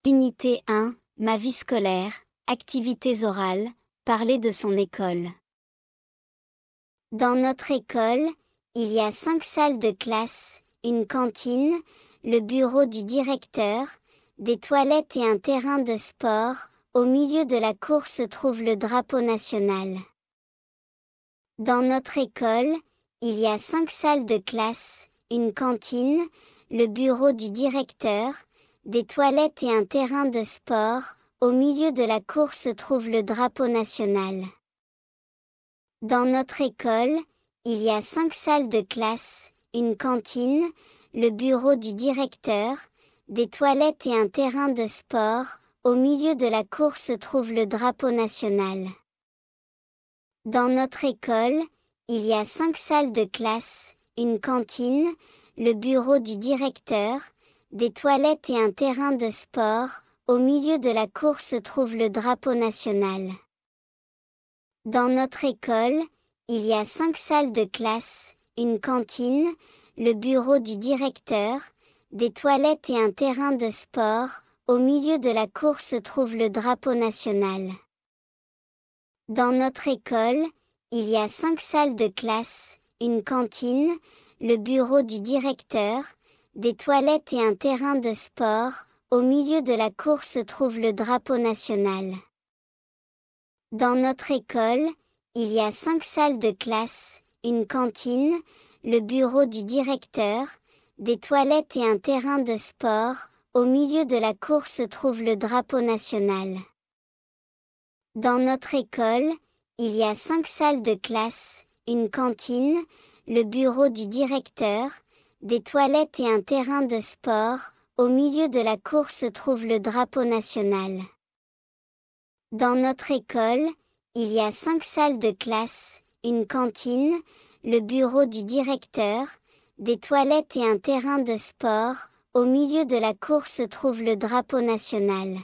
Unité 1, ma vie scolaire, activités orales, parler de son école. Dans notre école, il y a 5 salles de classe, une cantine, le bureau du directeur, des toilettes et un terrain de sport. Au milieu de la cour se trouve le drapeau national. Dans notre école, il y a 5 salles de classe, une cantine, le bureau du directeur, des toilettes et un terrain de sport. Au milieu de la cour se trouve le drapeau national. Dans notre école, il y a 5 salles de classe, une cantine, le bureau du directeur, des toilettes et un terrain de sport. Au milieu de la cour se trouve le drapeau national. Dans notre école, il y a 5 salles de classe, une cantine, le bureau du directeur, des toilettes et un terrain de sport. Au milieu de la cour se trouve le drapeau national. Dans notre école, il y a 5 salles de classe, une cantine, le bureau du directeur, des toilettes et un terrain de sport. Au milieu de la cour se trouve le drapeau national. Dans notre école, il y a 5 salles de classe, une cantine, le bureau du directeur, des toilettes et un terrain de sport. Au milieu de la cour se trouve le drapeau national. Dans notre école, il y a 5 salles de classe, une cantine, le bureau du directeur, des toilettes et un terrain de sport. Au milieu de la cour se trouve le drapeau national. Dans notre école, il y a 5 salles de classe, une cantine, le bureau du directeur, des toilettes et un terrain de sport. Au milieu de la cour se trouve le drapeau national. Dans notre école, il y a 5 salles de classe, une cantine, le bureau du directeur, des toilettes et un terrain de sport. Au milieu de la cour se trouve le drapeau national.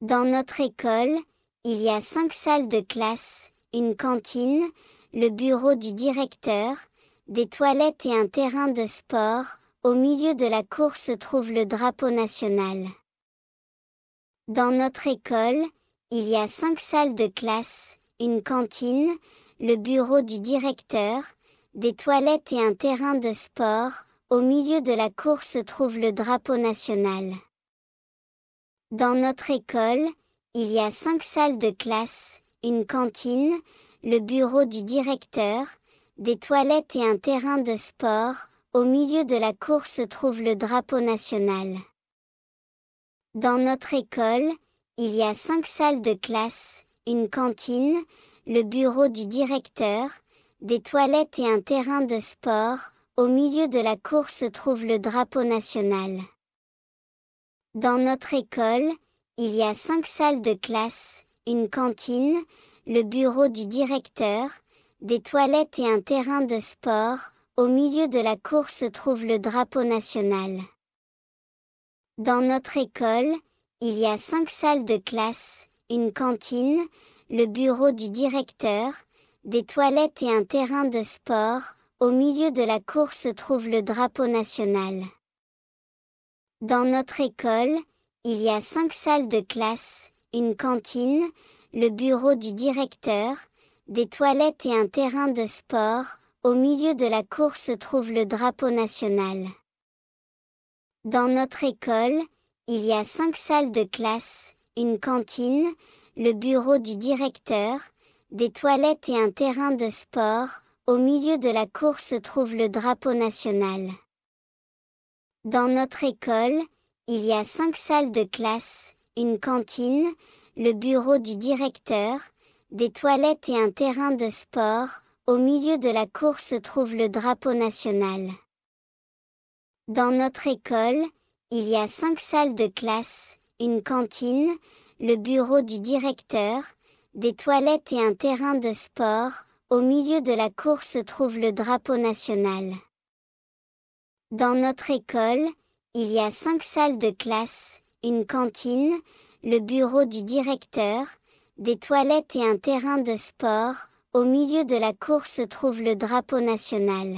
Dans notre école, il y a 5 salles de classe, une cantine, le bureau du directeur, des toilettes et un terrain de sport. Au milieu de la cour se trouve le drapeau national. Dans notre école, il y a 5 salles de classe, une cantine, le bureau du directeur, des toilettes et un terrain de sport. Au milieu de la cour se trouve le drapeau national. Dans notre école, il y a 5 salles de classe, une cantine, le bureau du directeur, des toilettes et un terrain de sport. Au milieu de la cour se trouve le drapeau national. Dans notre école, il y a 5 salles de classe, une cantine, le bureau du directeur, des toilettes et un terrain de sport. Au milieu de la cour se trouve le drapeau national. Dans notre école, il y a 5 salles de classe, une cantine, le bureau du directeur, des toilettes et un terrain de sport. Au milieu de la cour se trouve le drapeau national. Dans notre école, il y a 5 salles de classe, une cantine, le bureau du directeur, des toilettes et un terrain de sport. Au milieu de la cour se trouve le drapeau national. Dans notre école, il y a 5 salles de classe, une cantine, le bureau du directeur, des toilettes et un terrain de sport. Au milieu de la cour se trouve le drapeau national. Dans notre école, il y a 5 salles de classe, une cantine, le bureau du directeur, des toilettes et un terrain de sport. Au milieu de la cour se trouve le drapeau national. Dans notre école, il y a 5 salles de classe, une cantine, le bureau du directeur, des toilettes et un terrain de sport. Au milieu de la cour se trouve le drapeau national. Dans notre école, il y a 5 salles de classe, une cantine, le bureau du directeur, des toilettes et un terrain de sport. Au milieu de la cour se trouve le drapeau national. Dans notre école, il y a 5 salles de classe, une cantine, le bureau du directeur, des toilettes et un terrain de sport. Au milieu de la cour se trouve le drapeau national.